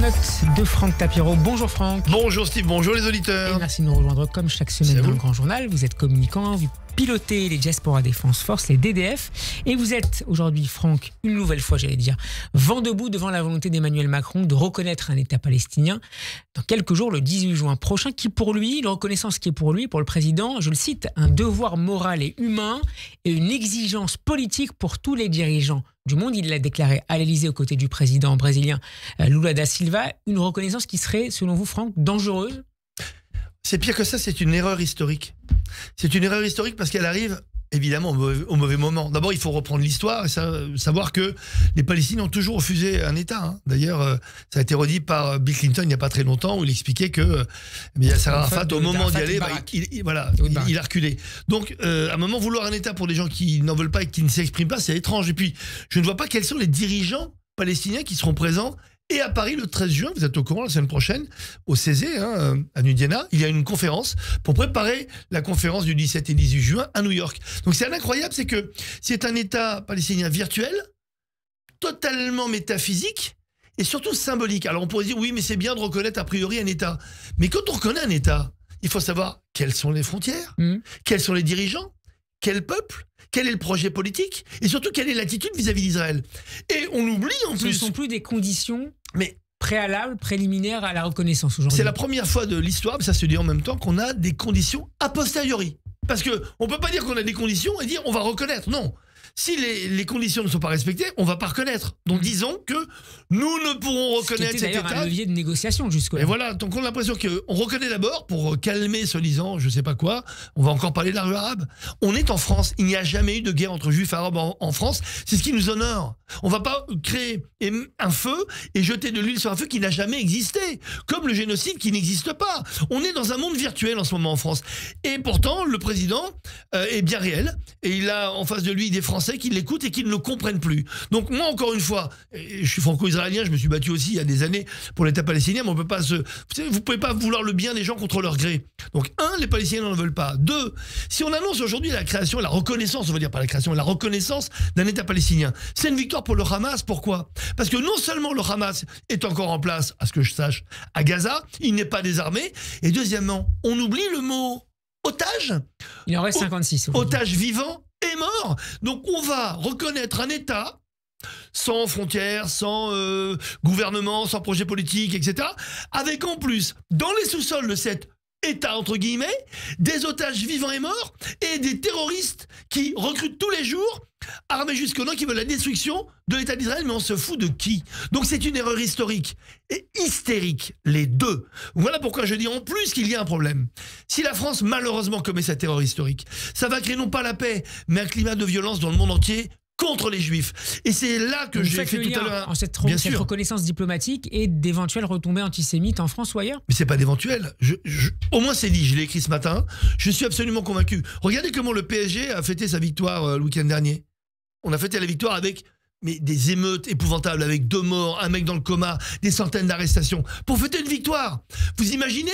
note de Franck Tapiro. Bonjour Franck. Bonjour Steve, bonjour les auditeurs. Et merci de nous rejoindre comme chaque semaine dans le Grand Journal. Vous êtes communicant, vous pilotez les Diaspora Défense Force, les DDF. Et vous êtes aujourd'hui, Franck, une nouvelle fois, j'allais dire, vent debout devant la volonté d'Emmanuel Macron de reconnaître un État palestinien dans quelques jours, le 18 juin prochain, qui pour lui, la reconnaissance qui est pour lui, pour le président, je le cite, un devoir moral et humain et une exigence politique pour tous les dirigeants du monde. Il l'a déclaré à l'Élysée aux côtés du président brésilien Lula da Silva. Une reconnaissance qui serait, selon vous, Franck, dangereuse? C'est pire que ça, c'est une erreur historique. C'est une erreur historique parce qu'elle arrive évidemment au mauvais moment. D'abord, il faut reprendre l'histoire et savoir que les Palestiniens ont toujours refusé un État. D'ailleurs, ça a été redit par Bill Clinton il n'y a pas très longtemps où il expliquait que Yasser Arafat, au moment d'y aller, il a reculé. Donc, à un moment, vouloir un État pour des gens qui n'en veulent pas et qui ne s'expriment pas, c'est étrange. Et puis, je ne vois pas quels sont les dirigeants palestiniens qui seront présents. Et à Paris, le 13 juin, vous êtes au courant, la semaine prochaine, au Césé, à Nudiana, il y a une conférence pour préparer la conférence du 17 et 18 juin à New York. Donc c'est incroyable, c'est que c'est un État palestinien virtuel, totalement métaphysique et surtout symbolique. Alors on pourrait dire, oui, mais c'est bien de reconnaître a priori un État. Mais quand on reconnaît un État, il faut savoir quelles sont les frontières, quels sont les dirigeants, quel peuple, quel est le projet politique et surtout quelle est l'attitude vis-à-vis d'Israël. Et on oublie en plus... Ce ne sont plus des conditions préalables, préliminaires à la reconnaissance aujourd'hui. C'est la première fois de l'histoire, mais ça se dit en même temps, qu'on a des conditions a posteriori. Parce qu'on ne peut pas dire qu'on a des conditions et dire on va reconnaître. Non. Si les conditions ne sont pas respectées, on ne va pas reconnaître. Donc disons que nous ne pourrons reconnaître cet État. Un levier de négociation jusque-là. Et voilà, donc on a l'impression qu'on reconnaît d'abord pour calmer soi-disant, je ne sais pas quoi, on va encore parler de la rue arabe. On est en France, il n'y a jamais eu de guerre entre juifs et arabes en France, c'est ce qui nous honore. On ne va pas créer un feu et jeter de l'huile sur un feu qui n'a jamais existé, comme le génocide qui n'existe pas. On est dans un monde virtuel en ce moment en France. Et pourtant, le président est bien réel et il a en face de lui des Français qui l'écoutent et qui ne le comprennent plus. Donc moi, encore une fois, je suis franco-israélien, je me suis battu aussi il y a des années pour l'État palestinien, mais on peut pas vous pouvez pas vouloir le bien des gens contre leur gré. Donc les Palestiniens n'en veulent pas. 2, si on annonce aujourd'hui la création, la reconnaissance, on va dire pas la création, la reconnaissance d'un État palestinien, c'est une victoire pour le Hamas. Pourquoi? Parce que non seulement le Hamas est encore en place, à ce que je sache, à Gaza, il n'est pas désarmé, et deuxièmement, on oublie le mot otage. Il en reste 56. Otage vivant est mort. Donc on va reconnaître un État sans frontières, sans gouvernement, sans projet politique, etc. Avec en plus, dans les sous-sols de cet État, entre guillemets, des otages vivants et morts et des terroristes qui recrutent tous les jours, armés jusqu'aux dents, qui veulent la destruction de l'État d'Israël, mais on se fout de qui? Donc c'est une erreur historique et hystérique, les deux. Voilà pourquoi je dis en plus qu'il y a un problème. Si la France malheureusement commet cette erreur historique, ça va créer non pas la paix, mais un climat de violence dans le monde entier contre les Juifs. Et c'est là que j'ai fait tout à l'heure. Cette reconnaissance diplomatique et d'éventuelles retombées antisémites en France ou ailleurs? Mais c'est pas d'éventuel. Au moins c'est dit, je l'ai écrit ce matin. Je suis absolument convaincu. Regardez comment le PSG a fêté sa victoire le week-end dernier. On a fêté la victoire avec des émeutes épouvantables, avec 2 morts, un mec dans le coma, des centaines d'arrestations. Pour fêter une victoire. Vous imaginez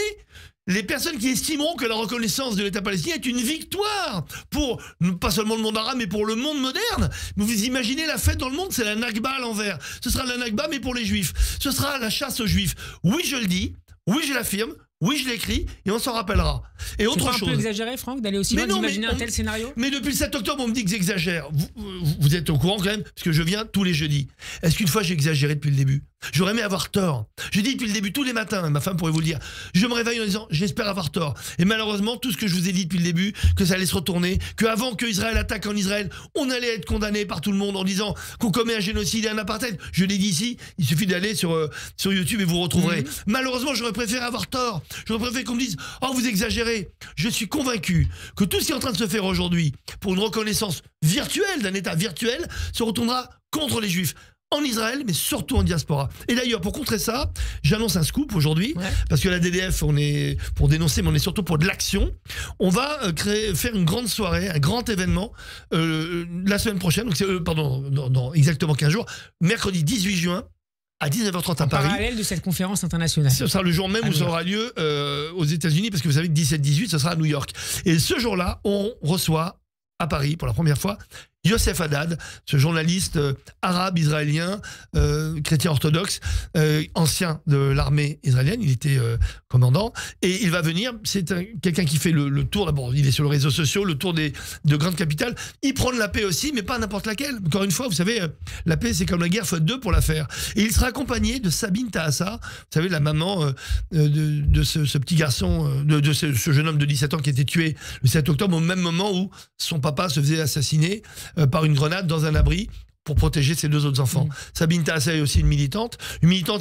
les personnes qui estimeront que la reconnaissance de l'État palestinien est une victoire pour, pas seulement le monde arabe, mais pour le monde moderne. Mais vous imaginez la fête dans le monde, c'est la Nakba à l'envers. Ce sera la Nakba, mais pour les Juifs. Ce sera la chasse aux Juifs. Oui, je le dis. Oui, je l'affirme. Oui, je l'écris et on s'en rappellera. Et autre chose. C'est pas un peu exagéré, Franck, d'aller aussi loin, d'imaginer un tel scénario? Mais depuis le 7 octobre, on me dit que j'exagère. Vous êtes au courant quand même, parce que je viens tous les jeudis. Est-ce qu'une fois j'ai exagéré depuis le début? J'aurais aimé avoir tort. Je dis depuis le début, tous les matins, ma femme pourrait vous le dire. Je me réveille en disant, j'espère avoir tort. Et malheureusement, tout ce que je vous ai dit depuis le début, que ça allait se retourner, qu'avant qu'Israël attaque en Israël, on allait être condamné par tout le monde en disant qu'on commet un génocide et un apartheid. Je l'ai dit ici, il suffit d'aller sur YouTube et vous retrouverez. Malheureusement, j'aurais préféré avoir tort. J'aurais préféré qu'on me dise, oh vous exagérez. Je suis convaincu que tout ce qui est en train de se faire aujourd'hui pour une reconnaissance virtuelle d'un État virtuel se retournera contre les Juifs. En Israël, mais surtout en diaspora. Et d'ailleurs, pour contrer ça, j'annonce un scoop aujourd'hui, parce que la DDF, on est pour dénoncer, mais on est surtout pour de l'action. On va faire une grande soirée, un grand événement, la semaine prochaine, donc dans exactement 15 jours, mercredi 18 juin, à 19h30 à Paris. En parallèle de cette conférence internationale. Ce sera le jour même où ça aura lieu aux États-Unis, parce que vous savez que 17-18, ce sera à New York. Et ce jour-là, on reçoit à Paris, pour la première fois, Youssef Haddad, ce journaliste arabe israélien, chrétien orthodoxe, ancien de l'armée israélienne, il était commandant, et il va venir, c'est quelqu'un qui fait le tour, d'abord il est sur les réseaux sociaux, le tour de grandes capitales, il prône la paix aussi, mais pas n'importe laquelle. Encore une fois, vous savez, la paix c'est comme la guerre, faut 2 pour la faire. Et il sera accompagné de Sabine Tahassa, vous savez, la maman de ce petit garçon, de ce jeune homme de 17 ans qui a été tué le 7 octobre, au même moment où son papa se faisait assassiner par une grenade dans un abri pour protéger ses 2 autres enfants. Sabine Tahassa est aussi une militante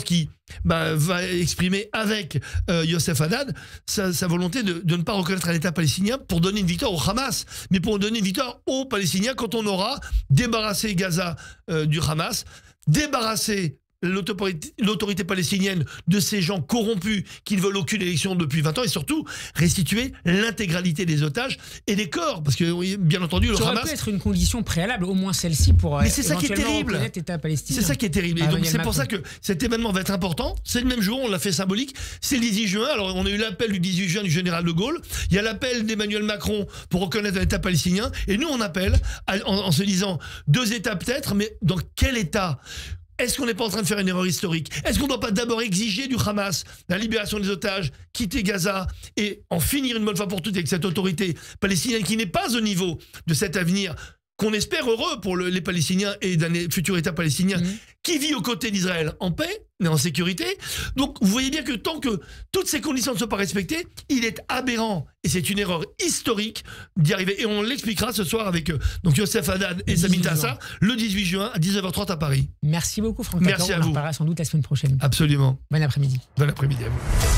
qui va exprimer avec Youssef Haddad sa volonté de ne pas reconnaître un État palestinien pour donner une victoire au Hamas, mais pour donner une victoire aux Palestiniens quand on aura débarrassé Gaza du Hamas, débarrassé l'autorité palestinienne de ces gens corrompus qui ne veulent aucune élection depuis 20 ans, et surtout restituer l'intégralité des otages et des corps, parce que bien entendu le Hamas... Ça aurait pu être une condition préalable, au moins celle-ci, pour mais c'est ça qui est terrible. État palestinien. C'est ça qui est terrible. Et donc c'est pour ça que cet événement va être important. C'est le même jour, on l'a fait symbolique. C'est le 18 juin. Alors on a eu l'appel du 18 juin du général de Gaulle. Il y a l'appel d'Emmanuel Macron pour reconnaître un État palestinien. Et nous on appelle en se disant 2 États peut-être, mais dans quel État ? Est-ce qu'on n'est pas en train de faire une erreur historique? Est-ce qu'on ne doit pas d'abord exiger du Hamas la libération des otages, quitter Gaza et en finir une bonne fois pour toutes avec cette autorité palestinienne qui n'est pas au niveau de cet avenir qu'on espère heureux pour les Palestiniens et d'un futur État palestinien qui vit aux côtés d'Israël en paix, mais en sécurité. Donc vous voyez bien que tant que toutes ces conditions ne sont pas respectées, il est aberrant, et c'est une erreur historique d'y arriver. Et on l'expliquera ce soir avec donc Youssef Haddad et Sabine Tahassa, le 18 juin à 19h30 à Paris. Merci beaucoup Franck. Merci à vous. On en reparlera sans doute la semaine prochaine. Absolument. Bon après-midi. Bon après-midi à vous.